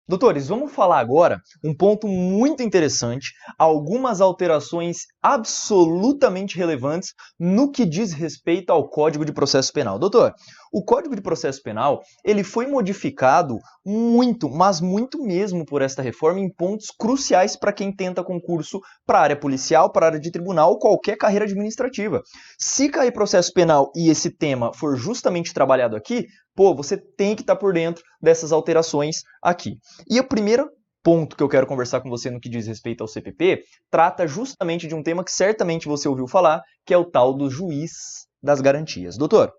Doutores, vamos falar agora um ponto muito interessante, algumas alterações absolutamente relevantes no que diz respeito ao Código de Processo Penal. Doutor, o Código de Processo Penal, ele foi modificado muito, mas muito mesmo por esta reforma em pontos cruciais para quem tenta concurso para a área policial, para a área de tribunal ou qualquer carreira administrativa. Se cair processo penal e esse tema for justamente trabalhado aqui, pô, você tem que estar por dentro dessas alterações aqui. E o primeiro ponto que eu quero conversar com você no que diz respeito ao CPP trata justamente de um tema que certamente você ouviu falar, que é o tal do juiz das garantias. Doutor,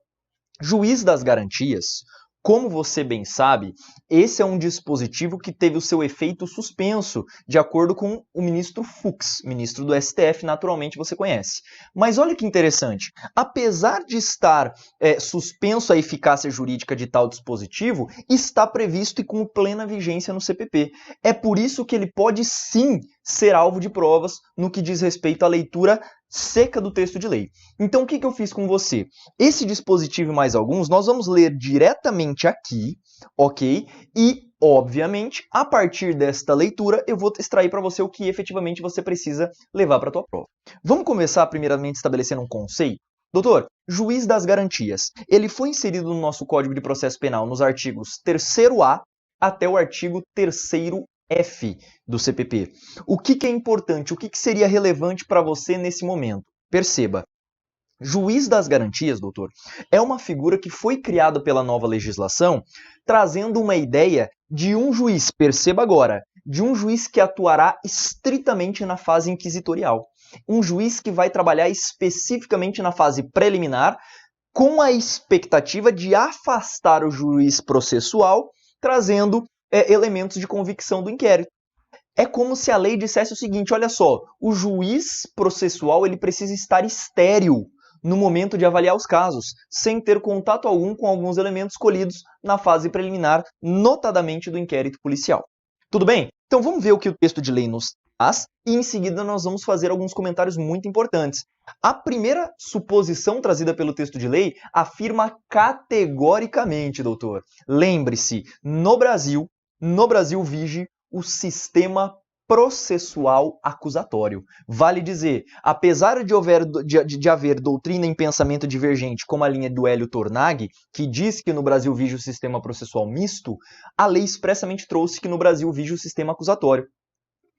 juiz das garantias, como você bem sabe, esse é um dispositivo que teve o seu efeito suspenso, de acordo com o ministro Fux, ministro do STF, naturalmente você conhece. Mas olha que interessante, apesar de estar suspenso a eficácia jurídica de tal dispositivo, está previsto e com plena vigência no CPP. É por isso que ele pode sim ser alvo de provas no que diz respeito à leitura seca do texto de lei. Então, o que eu fiz com você? Esse dispositivo e mais alguns, nós vamos ler diretamente aqui, ok? E, obviamente, a partir desta leitura, eu vou extrair para você o que efetivamente você precisa levar para a tua prova. Vamos começar, primeiramente, estabelecendo um conceito? Doutor, juiz das garantias. Ele foi inserido no nosso Código de Processo Penal nos artigos 3º-A até o artigo 3º F do CPP. O que é importante? O que seria relevante para você nesse momento? Perceba, juiz das garantias, doutor, é uma figura que foi criada pela nova legislação, trazendo uma ideia de um juiz, perceba agora, de um juiz que atuará estritamente na fase inquisitorial. Um juiz que vai trabalhar especificamente na fase preliminar, com a expectativa de afastar o juiz processual, trazendo elementos de convicção do inquérito. É como se a lei dissesse o seguinte, olha só, o juiz processual ele precisa estar estéril no momento de avaliar os casos, sem ter contato algum com alguns elementos colhidos na fase preliminar, notadamente do inquérito policial. Tudo bem? Então vamos ver o que o texto de lei nos traz e em seguida nós vamos fazer alguns comentários muito importantes. A primeira suposição trazida pelo texto de lei afirma categoricamente, doutor, lembre-se, no Brasil vige o sistema processual acusatório. Vale dizer, apesar de haver doutrina em pensamento divergente, como a linha do Hélio Tornag, que diz que no Brasil vige o sistema processual misto, a lei expressamente trouxe que no Brasil vige o sistema acusatório.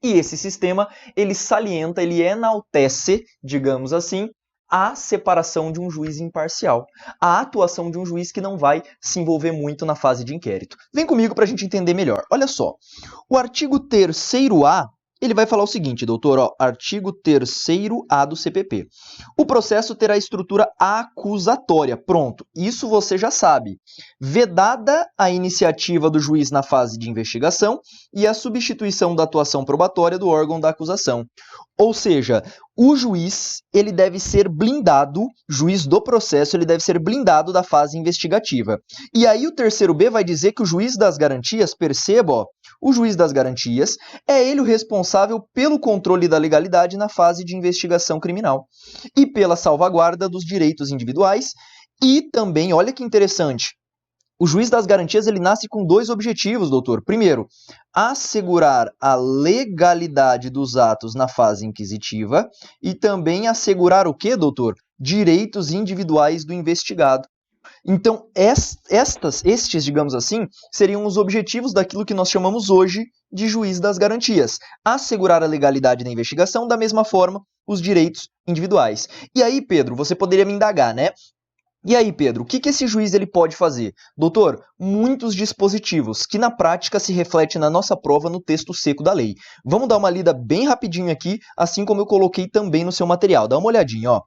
E esse sistema, ele salienta, ele enaltece, digamos assim, a separação de um juiz imparcial, a atuação de um juiz que não vai se envolver muito na fase de inquérito. Vem comigo para a gente entender melhor. Olha só, o artigo 3º-A, ele vai falar o seguinte, doutor, ó, artigo 3º-A do CPP. O processo terá estrutura acusatória. Pronto, isso você já sabe. Vedada a iniciativa do juiz na fase de investigação e a substituição da atuação probatória do órgão da acusação. Ou seja, o juiz, ele deve ser blindado, juiz do processo, ele deve ser blindado da fase investigativa. E aí o 3º-B vai dizer que o juiz das garantias, perceba, ó, o juiz das garantias é ele o responsável pelo controle da legalidade na fase de investigação criminal e pela salvaguarda dos direitos individuais e também, olha que interessante, o juiz das garantias ele nasce com dois objetivos, doutor. Primeiro, assegurar a legalidade dos atos na fase inquisitiva e também assegurar o quê, doutor? Direitos individuais do investigado. Então, estes, digamos assim, seriam os objetivos daquilo que nós chamamos hoje de juiz das garantias. Assegurar a legalidade da investigação, da mesma forma, os direitos individuais. E aí, Pedro, você poderia me indagar, né? E aí, Pedro, o que esse juiz ele pode fazer? Doutor, muitos dispositivos que na prática se refletem na nossa prova no texto seco da lei. Vamos dar uma lida bem rapidinho aqui, assim como eu coloquei também no seu material. Dá uma olhadinha, ó.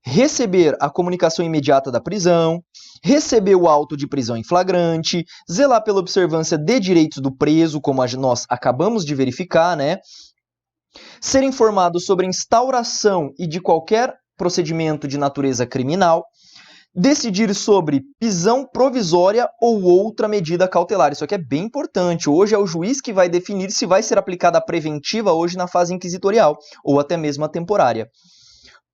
Receber a comunicação imediata da prisão, receber o auto de prisão em flagrante, zelar pela observância de direitos do preso, como nós acabamos de verificar, né? Ser informado sobre a instauração e de qualquer procedimento de natureza criminal, decidir sobre prisão provisória ou outra medida cautelar. Isso aqui é bem importante. Hoje é o juiz que vai definir se vai ser aplicada a preventiva hoje na fase inquisitorial ou até mesmo a temporária.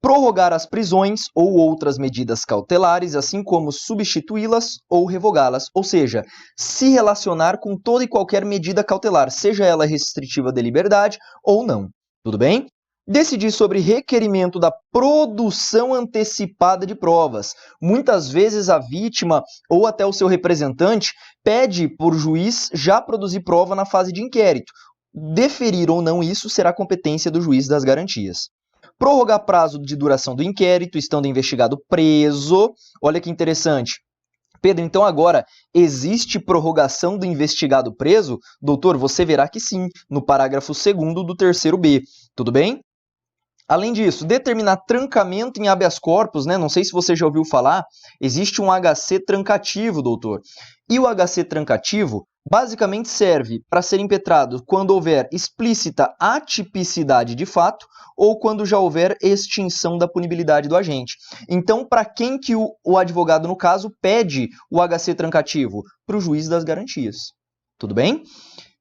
prorrogar as prisões ou outras medidas cautelares, assim como substituí-las ou revogá-las, ou seja, se relacionar com toda e qualquer medida cautelar, seja ela restritiva de liberdade ou não. Tudo bem? Decidir sobre requerimento da produção antecipada de provas. Muitas vezes a vítima ou até o seu representante pede por juiz já produzir prova na fase de inquérito. Deferir ou não isso será competência do juiz das garantias. Prorrogar prazo de duração do inquérito, estando o investigado preso. Olha que interessante. Pedro, então agora existe prorrogação do investigado preso? Doutor, você verá que sim, no parágrafo 2º do 3º B. Tudo bem? Além disso, determinar trancamento em habeas corpus, né? Não sei se você já ouviu falar, existe um HC trancativo, doutor. E o HC trancativo basicamente serve para ser impetrado quando houver explícita atipicidade de fato ou quando já houver extinção da punibilidade do agente. Então, para quem que o advogado, no caso, pede o HC trancativo? Para o juiz das garantias. Tudo bem?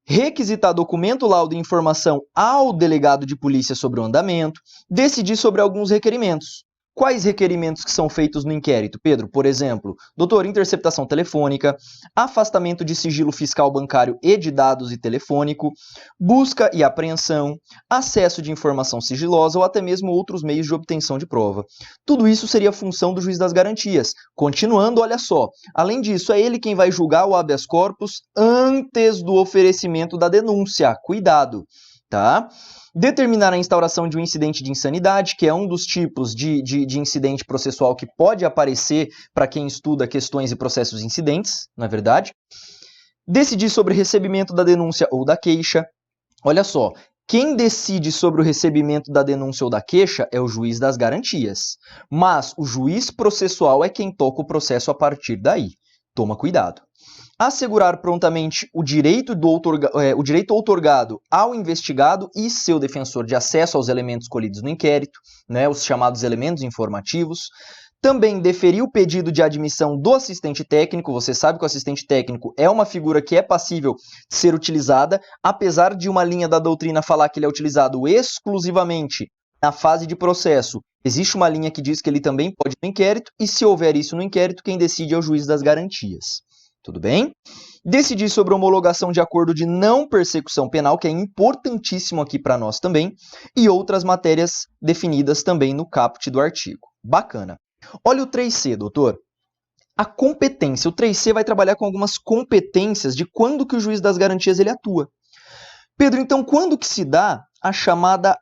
Requisitar documento, laudo e informação ao delegado de polícia sobre o andamento, decidir sobre alguns requerimentos. Quais requerimentos que são feitos no inquérito, Pedro? Por exemplo, doutor, interceptação telefônica, afastamento de sigilo fiscal bancário e de dados e telefônico, busca e apreensão, acesso de informação sigilosa ou até mesmo outros meios de obtenção de prova. Tudo isso seria função do juiz das garantias. Continuando, olha só, além disso, é ele quem vai julgar o habeas corpus antes do oferecimento da denúncia. Cuidado, tá? Determinar a instauração de um incidente de insanidade, que é um dos tipos de incidente processual que pode aparecer para quem estuda questões e processos incidentes, não é verdade? Decidir sobre recebimento da denúncia ou da queixa. Olha só, quem decide sobre o recebimento da denúncia ou da queixa é o juiz das garantias, mas o juiz processual é quem toca o processo a partir daí. Toma cuidado. Assegurar prontamente o direito outorgado ao investigado e seu defensor de acesso aos elementos colhidos no inquérito, né, os chamados elementos informativos. Também deferir o pedido de admissão do assistente técnico. Você sabe que o assistente técnico é uma figura que é passível de ser utilizada, apesar de uma linha da doutrina falar que ele é utilizado exclusivamente na fase de processo. Existe uma linha que diz que ele também pode ir no inquérito, e se houver isso no inquérito, quem decide é o juiz das garantias. Tudo bem? Decidir sobre homologação de acordo de não persecução penal, que é importantíssimo aqui para nós também, e outras matérias definidas também no caput do artigo. Bacana. Olha o 3C, doutor. A competência. O 3C vai trabalhar com algumas competências de quando que o juiz das garantias ele atua. Pedro, então, quando que se dá a chamada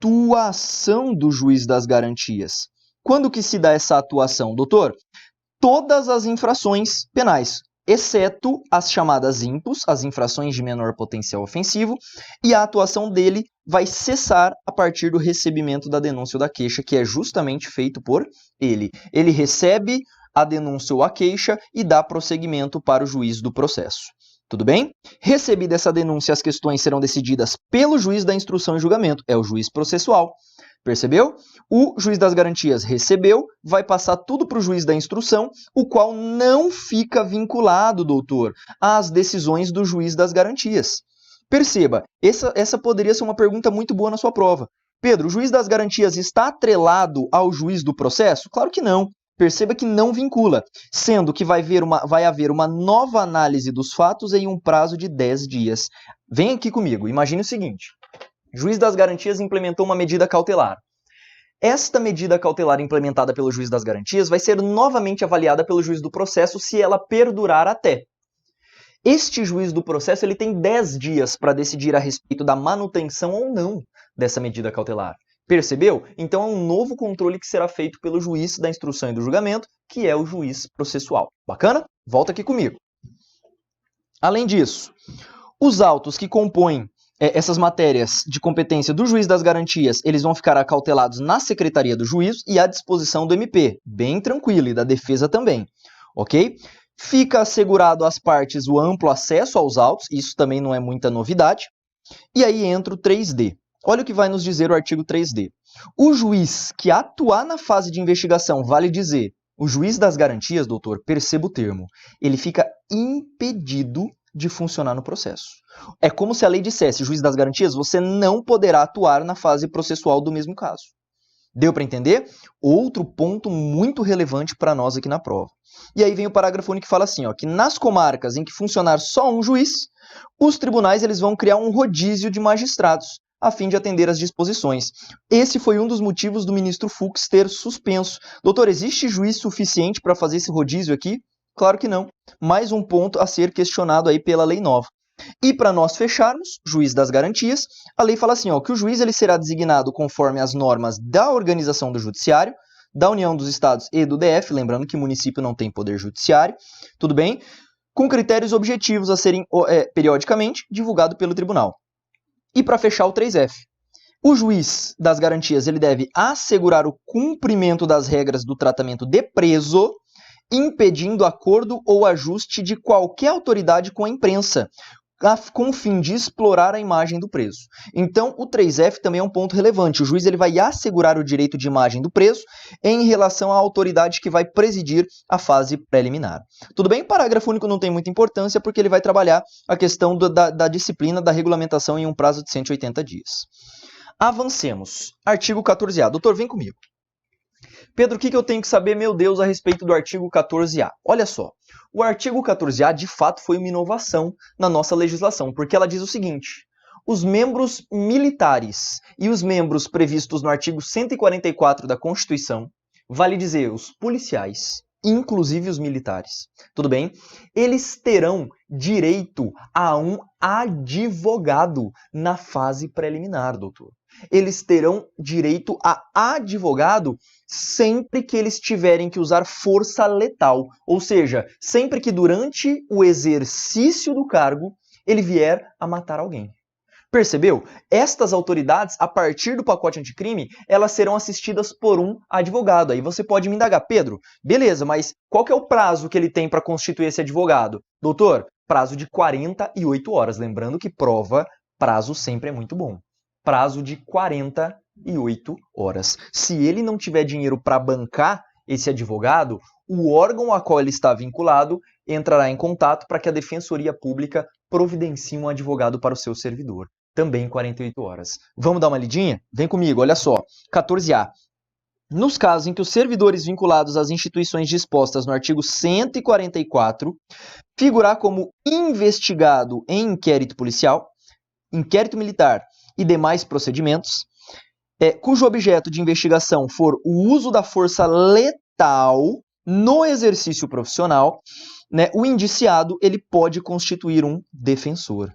atuação do juiz das garantias? Quando que se dá essa atuação, doutor? Todas as infrações penais, exceto as chamadas IMPOs, as infrações de menor potencial ofensivo, e a atuação dele vai cessar a partir do recebimento da denúncia ou da queixa, que é justamente feito por ele. Ele recebe a denúncia ou a queixa e dá prosseguimento para o juiz do processo. Tudo bem? Recebida essa denúncia, as questões serão decididas pelo juiz da instrução e julgamento, é o juiz processual. Percebeu? O juiz das garantias recebeu, vai passar tudo para o juiz da instrução, o qual não fica vinculado, doutor, às decisões do juiz das garantias. Perceba, essa poderia ser uma pergunta muito boa na sua prova. Pedro, o juiz das garantias está atrelado ao juiz do processo? Claro que não. Perceba que não vincula, sendo que vai haver uma nova análise dos fatos em um prazo de 10 dias. Vem aqui comigo, imagine o seguinte. O juiz das garantias implementou uma medida cautelar. Esta medida cautelar implementada pelo juiz das garantias vai ser novamente avaliada pelo juiz do processo se ela perdurar até. Este juiz do processo ele tem 10 dias para decidir a respeito da manutenção ou não dessa medida cautelar. Percebeu? Então é um novo controle que será feito pelo juiz da instrução e do julgamento, que é o juiz processual. Bacana? Volta aqui comigo. Além disso, os autos que compõem essas matérias de competência do juiz das garantias, eles vão ficar acautelados na secretaria do juízo e à disposição do MP. Bem tranquilo, e da defesa também. Ok? Fica assegurado às partes o amplo acesso aos autos, isso também não é muita novidade. E aí entra o 3D. Olha o que vai nos dizer o artigo 3D. O juiz que atuar na fase de investigação, vale dizer, o juiz das garantias, doutor, perceba o termo, ele fica impedido de funcionar no processo. É como se a lei dissesse, juiz das garantias, você não poderá atuar na fase processual do mesmo caso. Deu para entender? Outro ponto muito relevante para nós aqui na prova. E aí vem o parágrafo único que fala assim, ó, que nas comarcas em que funcionar só um juiz, os tribunais eles vão criar um rodízio de magistrados, a fim de atender às disposições. Esse foi um dos motivos do ministro Fux ter suspenso. Doutor, existe juiz suficiente para fazer esse rodízio aqui? Claro que não. Mais um ponto a ser questionado aí pela lei nova. E para nós fecharmos, juiz das garantias, a lei fala assim, ó, que o juiz ele será designado conforme as normas da organização do judiciário, da União dos Estados e do DF, lembrando que o município não tem poder judiciário, tudo bem? Com critérios objetivos a serem periodicamente divulgados pelo tribunal. E para fechar o 3F, o juiz das garantias ele deve assegurar o cumprimento das regras do tratamento de preso, impedindo acordo ou ajuste de qualquer autoridade com a imprensa, com o fim de explorar a imagem do preso. Então, o 3F também é um ponto relevante. O juiz ele vai assegurar o direito de imagem do preso em relação à autoridade que vai presidir a fase preliminar. Tudo bem? O parágrafo único não tem muita importância porque ele vai trabalhar a questão da disciplina da regulamentação em um prazo de 180 dias. Avancemos. Artigo 14A. Doutor, vem comigo. Pedro, o que eu tenho que saber, meu Deus, a respeito do artigo 14A? Olha só, o artigo 14A de fato foi uma inovação na nossa legislação, porque ela diz o seguinte: os membros militares e os membros previstos no artigo 144 da Constituição, vale dizer, os policiais, inclusive os militares, tudo bem? Eles terão direito a um advogado na fase preliminar, doutor. Eles terão direito a advogado sempre que eles tiverem que usar força letal, ou seja, sempre que durante o exercício do cargo ele vier a matar alguém. Percebeu? Estas autoridades, a partir do pacote anticrime, elas serão assistidas por um advogado. Aí você pode me indagar, Pedro, beleza, mas qual que é o prazo que ele tem para constituir esse advogado? Doutor, prazo de 48 horas. Lembrando que prova, prazo sempre é muito bom. Prazo de 48 horas. Se ele não tiver dinheiro para bancar esse advogado, o órgão a qual ele está vinculado entrará em contato para que a Defensoria Pública providencie um advogado para o seu servidor. Também em 48 horas. Vamos dar uma lidinha? Vem comigo, olha só. 14A. Nos casos em que os servidores vinculados às instituições dispostas no artigo 144 figurar como investigado em inquérito policial, inquérito militar e demais procedimentos, cujo objeto de investigação for o uso da força letal no exercício profissional, né, o indiciado ele pode constituir um defensor.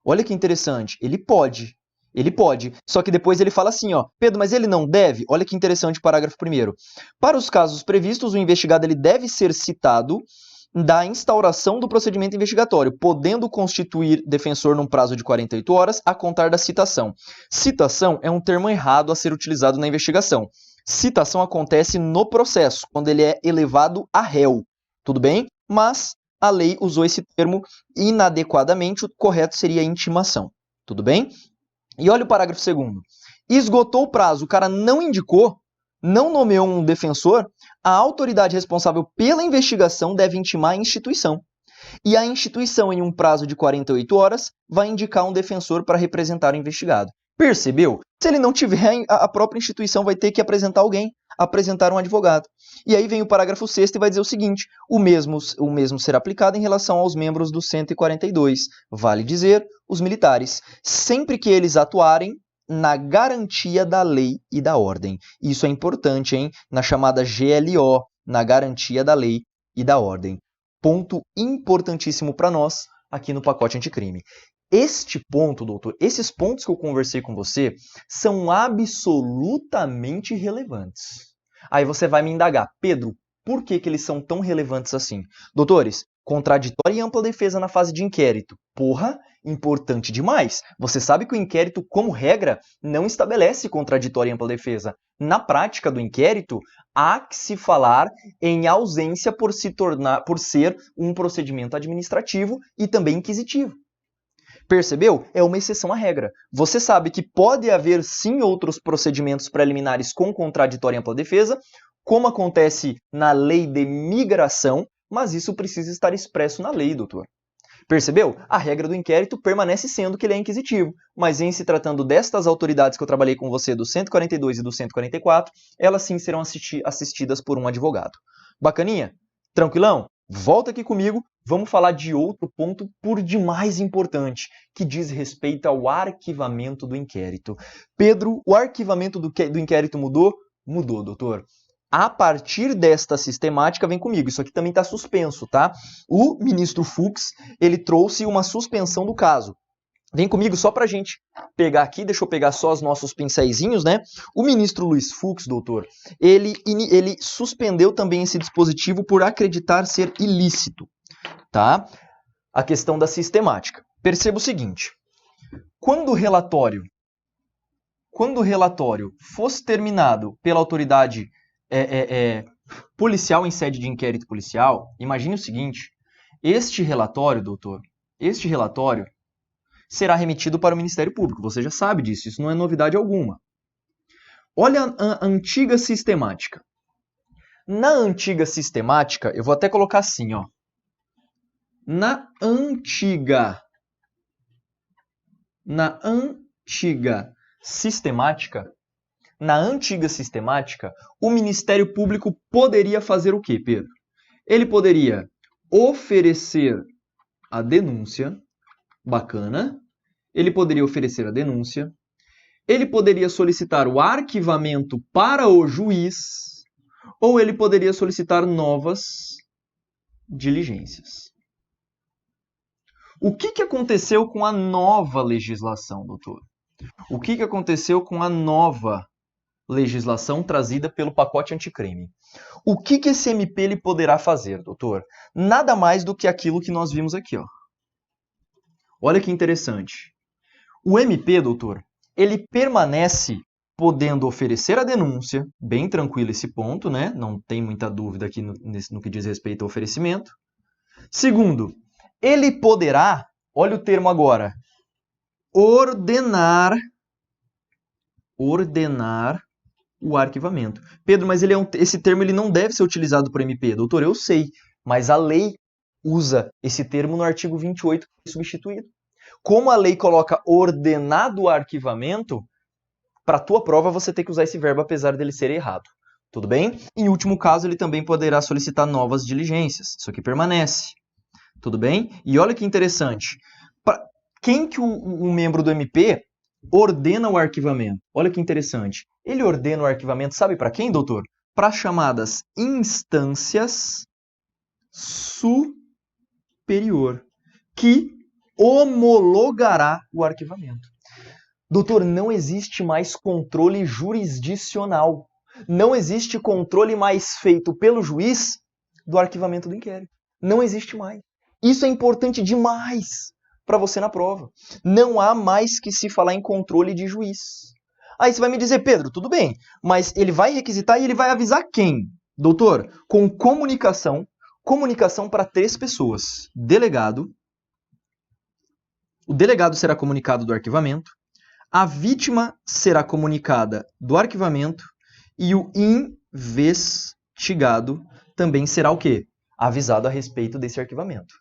Olha que interessante, ele pode. Só que depois ele fala assim, ó, Pedro, mas ele não deve? Olha que interessante o parágrafo 1º. Para os casos previstos, o investigado ele deve ser citado da instauração do procedimento investigatório, podendo constituir defensor num prazo de 48 horas a contar da citação. Citação é um termo errado a ser utilizado na investigação. Citação acontece no processo, quando ele é elevado a réu. Tudo bem? Mas a lei usou esse termo inadequadamente, o correto seria intimação. Tudo bem? E olha o parágrafo 2º. Esgotou o prazo, o cara não indicou, não nomeou um defensor, a autoridade responsável pela investigação deve intimar a instituição. E a instituição, em um prazo de 48 horas, vai indicar um defensor para representar o investigado. Percebeu? Se ele não tiver, a própria instituição vai ter que apresentar alguém, apresentar um advogado. E aí vem o parágrafo 6º e vai dizer o seguinte: o mesmo será aplicado em relação aos membros do 142, vale dizer, os militares, sempre que eles atuarem na garantia da lei e da ordem. Isso é importante, hein? Na chamada GLO, na garantia da lei e da ordem. Ponto importantíssimo para nós aqui no pacote anticrime. Este ponto, doutor, esses pontos que eu conversei com você são absolutamente relevantes. Aí você vai me indagar, Pedro, por que eles são tão relevantes assim? Doutores, contraditória e ampla defesa na fase de inquérito. Porra, importante demais. Você sabe que o inquérito, como regra, não estabelece contraditória e ampla defesa. Na prática do inquérito, há que se falar em ausência por ser um procedimento administrativo e também inquisitivo. Percebeu? É uma exceção à regra. Você sabe que pode haver sim outros procedimentos preliminares com contraditória e ampla defesa, como acontece na lei de migração, mas isso precisa estar expresso na lei, doutor. Percebeu? A regra do inquérito permanece sendo que ele é inquisitivo, mas em se tratando destas autoridades que eu trabalhei com você, do 142 e do 144, elas sim serão assistidas por um advogado. Bacaninha? Tranquilão? Volta aqui comigo, vamos falar de outro ponto por demais importante, que diz respeito ao arquivamento do inquérito. Pedro, o arquivamento do inquérito mudou? Mudou, doutor. A partir desta sistemática, vem comigo, isso aqui também está suspenso, tá? O ministro Fux, ele trouxe uma suspensão do caso. Vem comigo só para a gente pegar aqui, deixa eu pegar só os nossos pincéizinhos, né? O ministro Luiz Fux, doutor, ele suspendeu também esse dispositivo por acreditar ser ilícito, tá? A questão da sistemática. Perceba o seguinte, quando o relatório fosse terminado pela autoridade policial em sede de inquérito policial, imagine o seguinte, este relatório, doutor, será remetido para o Ministério Público. Você já sabe disso, isso não é novidade alguma. Olha a antiga sistemática. Na antiga sistemática, eu vou até colocar assim, ó. Na antiga sistemática, o Ministério Público poderia fazer o quê, Pedro? Ele poderia oferecer a denúncia, bacana, ele poderia oferecer a denúncia, ele poderia solicitar o arquivamento para o juiz, ou ele poderia solicitar novas diligências. O que aconteceu com a nova legislação, doutor? O que aconteceu com a nova legislação trazida pelo pacote anticrime? O que esse MP ele poderá fazer, doutor? Nada mais do que aquilo que nós vimos aqui, ó. Olha que interessante. O MP, doutor, ele permanece podendo oferecer a denúncia, bem tranquilo esse ponto, né? Não tem muita dúvida aqui no que diz respeito ao oferecimento. Segundo, ele poderá, olha o termo agora, ordenar o arquivamento. Pedro, mas esse termo ele não deve ser utilizado por MP. Doutor, eu sei, mas a lei usa esse termo no artigo 28, que foi substituído. Como a lei coloca ordenado o arquivamento, para a tua prova você tem que usar esse verbo apesar dele ser errado. Tudo bem? Em último caso, ele também poderá solicitar novas diligências. Isso aqui permanece. Tudo bem? E olha que interessante. Quem que o membro do MP ordena o arquivamento? Olha que interessante. Ele ordena o arquivamento, sabe para quem, doutor? Para as chamadas instâncias superior, que homologará o arquivamento. Doutor, não existe mais controle jurisdicional. Não existe controle mais feito pelo juiz do arquivamento do inquérito. Não existe mais. Isso é importante demais para você na prova. Não há mais que se falar em controle de juiz. Aí você vai me dizer, Pedro, tudo bem, mas ele vai requisitar e ele vai avisar quem? Doutor, com comunicação para 3 pessoas. Delegado, o delegado será comunicado do arquivamento, a vítima será comunicada do arquivamento e o investigado também será o quê? Avisado a respeito desse arquivamento.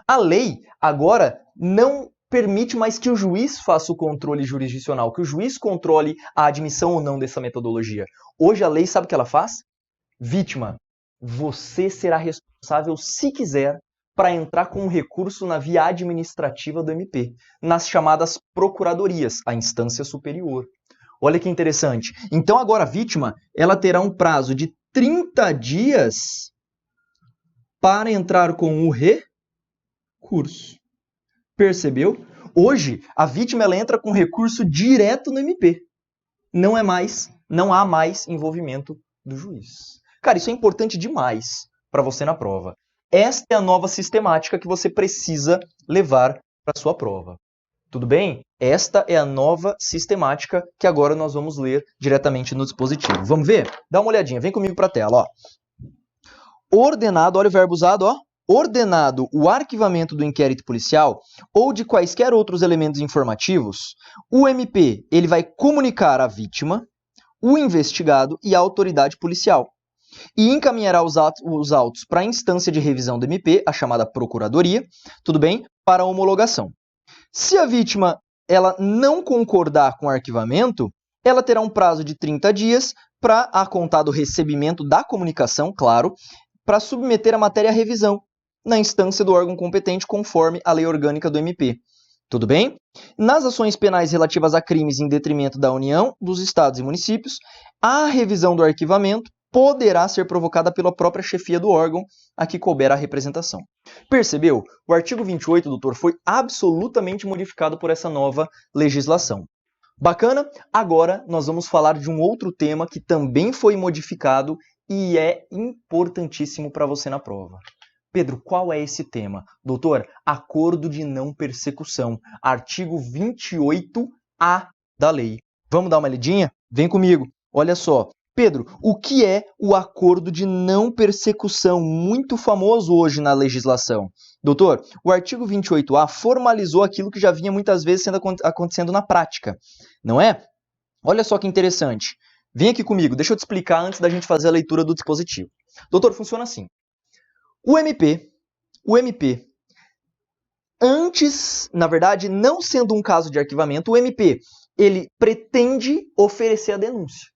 A lei agora não permite mais que o juiz faça o controle jurisdicional, que o juiz controle a admissão ou não dessa metodologia. Hoje a lei sabe o que ela faz? Vítima, você será responsável, se quiser, para entrar com um recurso na via administrativa do MP, nas chamadas procuradorias, a instância superior. Olha que interessante. Então agora a vítima ela terá um prazo de 30 dias para entrar com o recurso. Percebeu? Hoje, a vítima ela entra com recurso direto no MP. Não há mais envolvimento do juiz. Cara, isso é importante demais para você na prova. Esta é a nova sistemática que você precisa levar para a sua prova. Tudo bem? Esta é a nova sistemática que agora nós vamos ler diretamente no dispositivo. Vamos ver? Dá uma olhadinha, vem comigo para a tela. Ó. Ordenado, olha o verbo usado, ó. Ordenado o arquivamento do inquérito policial ou de quaisquer outros elementos informativos, o MP ele vai comunicar à vítima, o investigado e a autoridade policial e encaminhará os autos para a instância de revisão do MP, a chamada procuradoria, tudo bem? para a homologação. Se a vítima ela não concordar com o arquivamento, ela terá um prazo de 30 dias para, a contar do recebimento da comunicação, claro, para submeter a matéria à revisão na instância do órgão competente conforme a lei orgânica do MP. Tudo bem? Nas ações penais relativas a crimes em detrimento da União, dos Estados e municípios, a revisão do arquivamento poderá ser provocada pela própria chefia do órgão a que couber a representação. Percebeu? O artigo 28, doutor, foi absolutamente modificado por essa nova legislação. Bacana? Agora nós vamos falar de um outro tema que também foi modificado e é importantíssimo para você na prova. Pedro, qual é esse tema? Doutor, acordo de não persecução, artigo 28A da lei. Vamos dar uma lidinha? Vem comigo. Olha só. Pedro, o que é o acordo de não persecução, muito famoso hoje na legislação? Doutor, o artigo 28A formalizou aquilo que já vinha muitas vezes acontecendo na prática, não é? Olha só que interessante. Vem aqui comigo, deixa eu te explicar antes da gente fazer a leitura do dispositivo. Doutor, funciona assim. O MP, antes, na verdade, não sendo um caso de arquivamento, o MP, ele pretende oferecer a denúncia.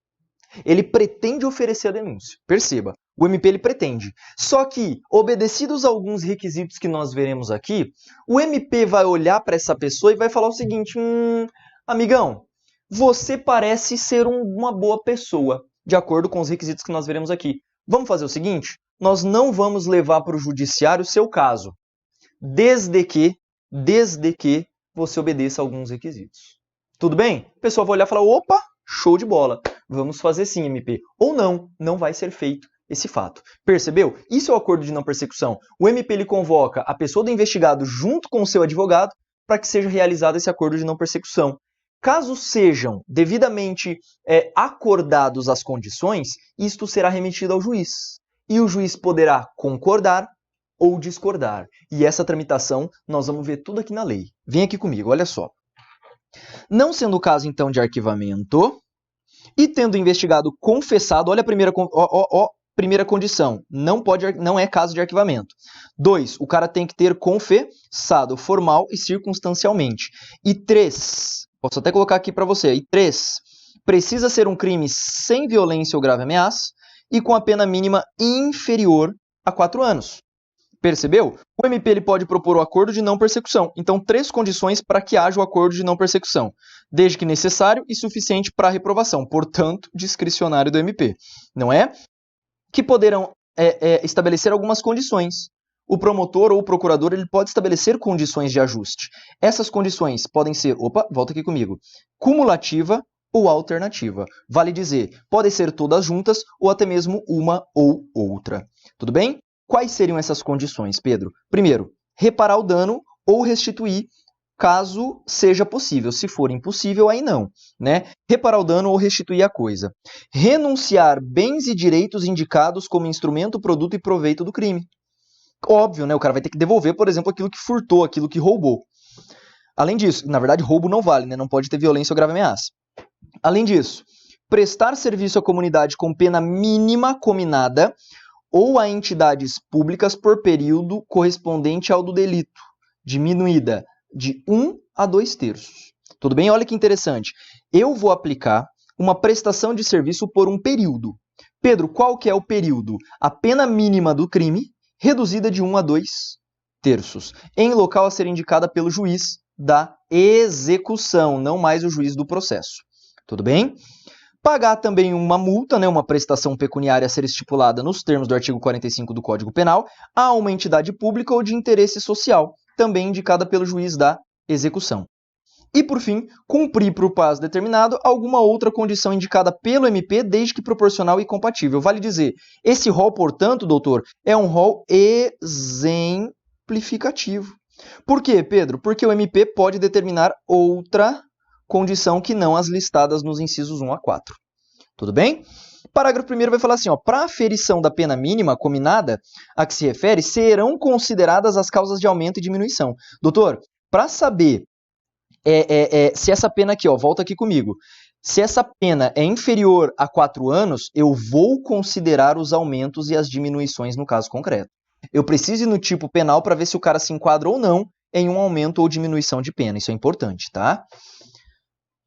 Perceba, o MP ele pretende. Só que, obedecidos a alguns requisitos que nós veremos aqui, o MP vai olhar para essa pessoa e vai falar o seguinte, amigão, você parece ser uma boa pessoa, de acordo com os requisitos que nós veremos aqui. Vamos fazer o seguinte, nós não vamos levar para o judiciário o seu caso, desde que você obedeça a alguns requisitos. Tudo bem? O pessoal vai olhar e falar, opa, show de bola. Vamos fazer sim, MP. Ou não vai ser feito esse fato. Percebeu? Isso é o acordo de não persecução. O MP ele convoca a pessoa do investigado junto com o seu advogado para que seja realizado esse acordo de não persecução. Caso sejam devidamente acordados as condições, isto será remetido ao juiz. E o juiz poderá concordar ou discordar. E essa tramitação nós vamos ver tudo aqui na lei. Vem aqui comigo, olha só. Não sendo o caso, então, de arquivamento, e tendo o investigado confessado, olha a primeira condição, não é caso de arquivamento. 2, o cara tem que ter confessado formal e circunstancialmente. E 3, posso até colocar aqui para você, e 3, precisa ser um crime sem violência ou grave ameaça e com a pena mínima inferior a 4 anos. Percebeu? O MP ele pode propor o acordo de não persecução. Então, 3 condições para que haja o acordo de não persecução. Desde que necessário e suficiente para a reprovação. Portanto, discricionário do MP. Não é? Que poderão estabelecer algumas condições. O promotor ou o procurador ele pode estabelecer condições de ajuste. Essas condições podem ser, volta aqui comigo, cumulativa ou alternativa. Vale dizer, podem ser todas juntas ou até mesmo uma ou outra. Tudo bem? Quais seriam essas condições, Pedro? Primeiro, reparar o dano ou restituir, caso seja possível. Se for impossível, aí não, né? Reparar o dano ou restituir a coisa. Renunciar bens e direitos indicados como instrumento, produto e proveito do crime. Óbvio, né? O cara vai ter que devolver, por exemplo, aquilo que furtou, aquilo que roubou. Além disso, na verdade, roubo não vale, né? Não pode ter violência ou grave ameaça. Além disso, prestar serviço à comunidade com pena mínima cominada ou a entidades públicas por período correspondente ao do delito, diminuída de 1 a 2/3. Tudo bem? Olha que interessante. Eu vou aplicar uma prestação de serviço por um período. Pedro, qual que é o período? A pena mínima do crime, reduzida de 1 a 2/3, em local a ser indicada pelo juiz da execução, não mais o juiz do processo. Tudo bem? Pagar também uma multa, né, uma prestação pecuniária a ser estipulada nos termos do artigo 45 do Código Penal, a uma entidade pública ou de interesse social, também indicada pelo juiz da execução. E, por fim, cumprir por prazo determinado alguma outra condição indicada pelo MP, desde que proporcional e compatível. Vale dizer, esse rol, portanto, doutor, é um rol exemplificativo. Por quê, Pedro? Porque o MP pode determinar outra condição que não as listadas nos incisos 1 a 4. Tudo bem? Parágrafo 1º vai falar assim, para aferição da pena mínima cominada a que se refere, serão consideradas as causas de aumento e diminuição. Doutor, para saber se essa pena aqui, volta aqui comigo, se essa pena é inferior a 4 anos, eu vou considerar os aumentos e as diminuições no caso concreto. Eu preciso ir no tipo penal para ver se o cara se enquadra ou não em um aumento ou diminuição de pena. Isso é importante, tá?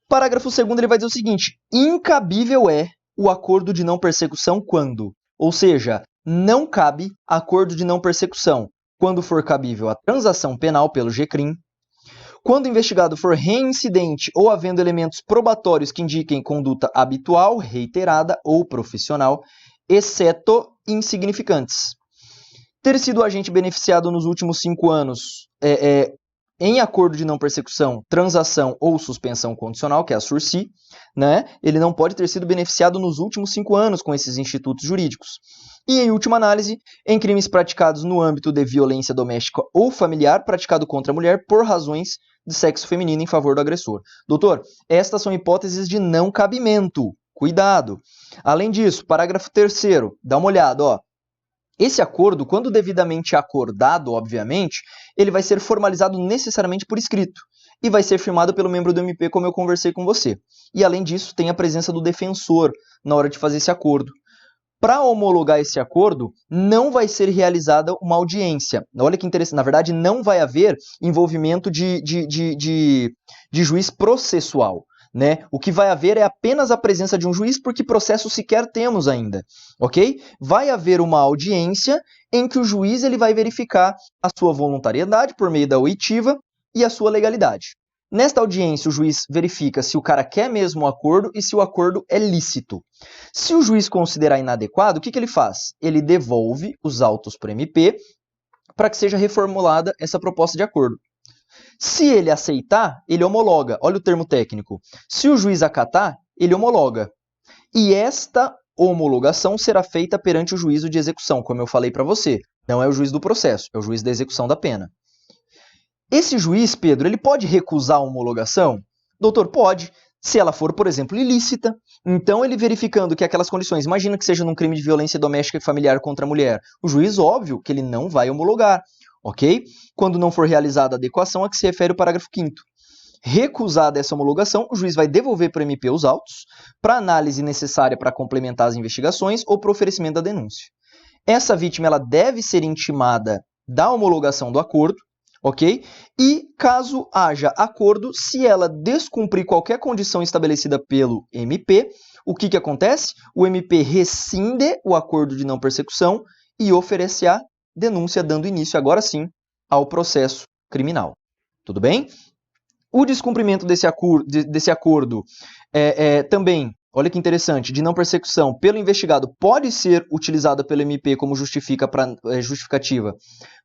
Parágrafo 2º, ele vai dizer o seguinte: incabível é o acordo de não persecução quando, ou seja, não cabe acordo de não persecução quando for cabível a transação penal pelo GCRIM, quando o investigado for reincidente ou havendo elementos probatórios que indiquem conduta habitual, reiterada ou profissional, exceto insignificantes. Ter sido agente beneficiado nos últimos 5 anos em acordo de não persecução, transação ou suspensão condicional, que é a SURSI, né? Ele não pode ter sido beneficiado nos últimos 5 anos com esses institutos jurídicos. E, em última análise, em crimes praticados no âmbito de violência doméstica ou familiar praticado contra a mulher por razões de sexo feminino em favor do agressor. Doutor, estas são hipóteses de não cabimento. Cuidado. Além disso, parágrafo 3º, dá uma olhada, ó. Esse acordo, quando devidamente acordado, obviamente, ele vai ser formalizado necessariamente por escrito e vai ser firmado pelo membro do MP, como eu conversei com você. E, além disso, tem a presença do defensor na hora de fazer esse acordo. Para homologar esse acordo, não vai ser realizada uma audiência. Olha que interessante, na verdade, não vai haver envolvimento de juiz processual. Né? O que vai haver é apenas a presença de um juiz, porque processo sequer temos ainda, ok? Vai haver uma audiência em que o juiz ele vai verificar a sua voluntariedade por meio da oitiva e a sua legalidade. Nesta audiência, o juiz verifica se o cara quer mesmo o acordo e se o acordo é lícito. Se o juiz considerar inadequado, o que ele faz? Ele devolve os autos para o MP para que seja reformulada essa proposta de acordo. Se ele aceitar, ele homologa. Olha o termo técnico. Se o juiz acatar, ele homologa. E esta homologação será feita perante o juízo de execução, como eu falei para você. Não é o juiz do processo, é o juiz da execução da pena. Esse juiz, Pedro, ele pode recusar a homologação? Doutor, pode. Se ela for, por exemplo, ilícita. Então, ele verificando que aquelas condições, imagina que seja num crime de violência doméstica e familiar contra a mulher. O juiz, óbvio, que ele não vai homologar. Ok? Quando não for realizada a adequação a que se refere o parágrafo 5º. Recusada essa homologação, o juiz vai devolver para o MP os autos para análise necessária para complementar as investigações ou para oferecimento da denúncia. Essa vítima ela deve ser intimada da homologação do acordo, ok? E caso haja acordo, se ela descumprir qualquer condição estabelecida pelo MP, o que acontece? O MP rescinde o acordo de não persecução e oferece a denúncia, dando início, agora sim, ao processo criminal. Tudo bem? O descumprimento desse acordo também, olha que interessante, de não persecução pelo investigado pode ser utilizado pelo MP como justificativa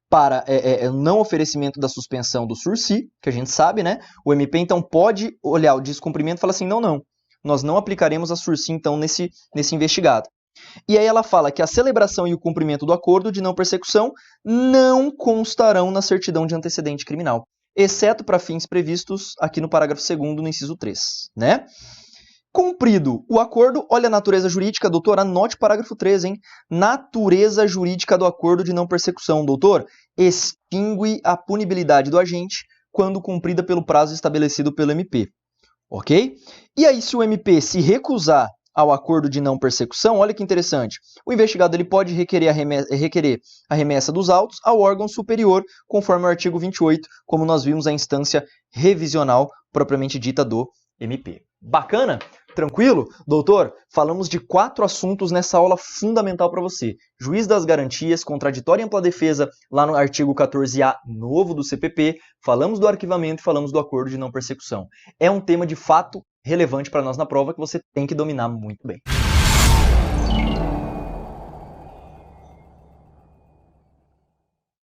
para não oferecimento da suspensão do SURSI, que a gente sabe, né? O MP, então, pode olhar o descumprimento e falar assim, não, nós não aplicaremos a SURSI, então, nesse investigado. E aí ela fala que a celebração e o cumprimento do acordo de não persecução não constarão na certidão de antecedente criminal, exceto para fins previstos aqui no parágrafo 2º, no inciso 3, né? Cumprido o acordo, olha a natureza jurídica, doutor, anote o parágrafo 3, hein? Natureza jurídica do acordo de não persecução, doutor, extingue a punibilidade do agente quando cumprida pelo prazo estabelecido pelo MP, ok? E aí, se o MP se recusar ao acordo de não persecução, olha que interessante, o investigado ele pode requerer a remessa dos autos ao órgão superior, conforme o artigo 28, como nós vimos a instância revisional propriamente dita do MP. Bacana? Tranquilo? Doutor, falamos de 4 assuntos nessa aula fundamental para você. Juiz das garantias, contraditória e ampla defesa, lá no artigo 14A novo do CPP, falamos do arquivamento e falamos do acordo de não persecução. É um tema de fato relevante para nós na prova que você tem que dominar muito bem.